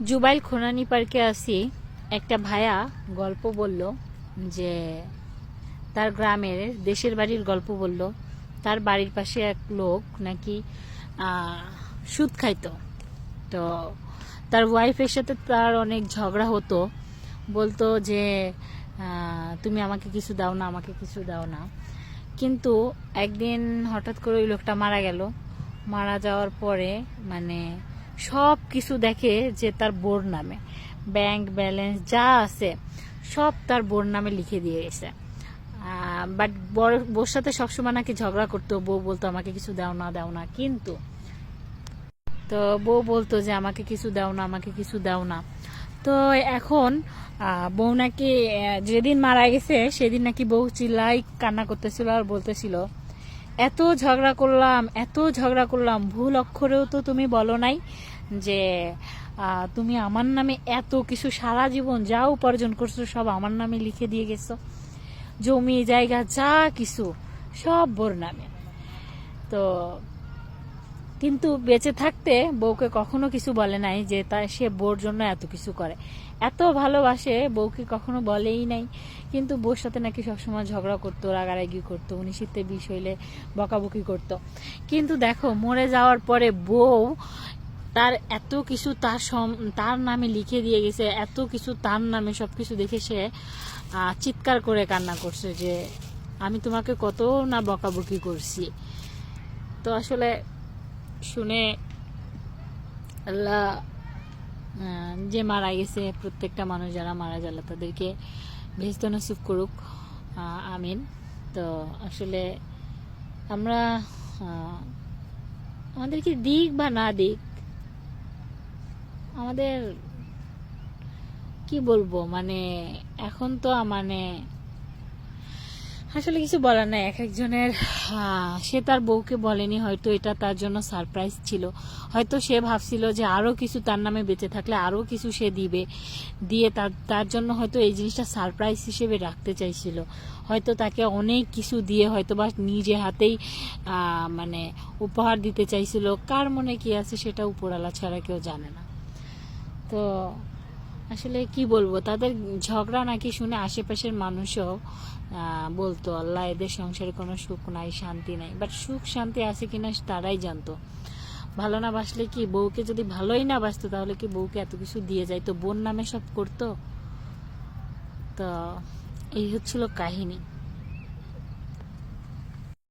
Jubail খোনানি পার্কে আসি, একটা ভাইয়া গল্প বলল যে তার গ্রামের দেশের বাড়ির গল্প বলল। তার বাড়ির পাশে এক লোক নাকি সুদ খাইতো। তো তার ওয়াইফের সাথে তার অনেক ঝগড়া হতো, বলতো যে তুমি আমাকে কিছু দাও না, আমাকে কিছু দাও না। কিন্তু একদিন হঠাৎ করে ওই লোকটা মারা গেল। মারা যাওয়ার পরে মানে সব কিছু দেখে যে তার বোর নামে, ব্যাংক ব্যালেন্স যা আছে সব তার বোর নামে লিখে দিয়ে গেছে। বাট বোর সাথে সবসময় নাকি ঝগড়া করতো, বউ বলতো আমাকে কিছু দাও না দাও না, কিন্তু তো বউ বলতো যে আমাকে কিছু দাও না, আমাকে কিছু দাও না। তো এখন বউ নাকি যেদিন মারা গেছে সেদিন নাকি বউ চিল্লাই কান্না করতেছিল আর বলতেছিল, এত ঝগড়া করলাম, এত ঝগড়া করলাম, ভুল অক্ষরেও তো তুমি বলো নাই যে তুমি আমার নামে এত কিছু, সারা জীবন যা উপার্জন করছো সব আমার নামে লিখে দিয়ে গেছো, জমি জায়গা যা কিছু সব বোর নামে। তো কিন্তু বেঁচে থাকতে বউকে কখনো কিছু বলে নাই যে সে বউর জন্য এত কিছু করে, এত ভালোবাসে বউকে কখনো বলেই নাই। কিন্তু বউর সাথে নাকি সবসময় ঝগড়া করতো, রাগারাগি করতো, 19-তে 20 হইলে বকাবকি করতো। কিন্তু দেখো মরে যাওয়ার পরে বউ তার এত কিছু তার নামে লিখে দিয়ে গেছে, এত কিছু তার নামে, সবকিছু দেখে সে চিৎকার করে কান্না করছে যে আমি তোমাকে কত না বকাবকি করছি। তো আসলে শুনে আল্লাহ যে মারা গেছে, প্রত্যেকটা মানুষ যারা মারা গেল তাদেরকে বেহেশত নসিব করুক, আমিন। তো আসলে আমরা আমাদেরকে দিক বা না দিক, আমাদের কি বলবো মানে এখন তো মানে আসলে কিছু বলার নাই। এক একজনের সে তার বউকে বলেনি, হয়তো এটা তার জন্য সারপ্রাইজ ছিল। হয়তো সে ভাবছিল যে আরো কিছু তার নামে বেঁচে থাকলে আরো কিছু সে দিবে, দিয়ে তার জন্য হয়তো এই জিনিসটা সারপ্রাইজ হিসেবে রাখতে চাইছিল। হয়তো তাকে অনেক কিছু দিয়ে হয়তো বা নিজে হাতেই মানে উপহার দিতে চাইছিল। কার মনে কি আছে সেটা উপরওয়ালা ছাড়া কেউ জানে না। তো আসলে কি বলবো, তাদের ঝগড়া নাকি শুনে আশেপাশের মানুষও বলতো আল্লাহ এদের সংসারে কোনো সুখ নাই, শান্তি নাই। বাট সুখ শান্তি আছে কিনা তারাই জানতো। ভালো না বাসলে কি, বউকে যদি ভালোই না বাসতো তাহলে কি বউকে এত কিছু দিয়ে যাইতো, বোন নামে সব করতো? তো এই হচ্ছিল কাহিনী।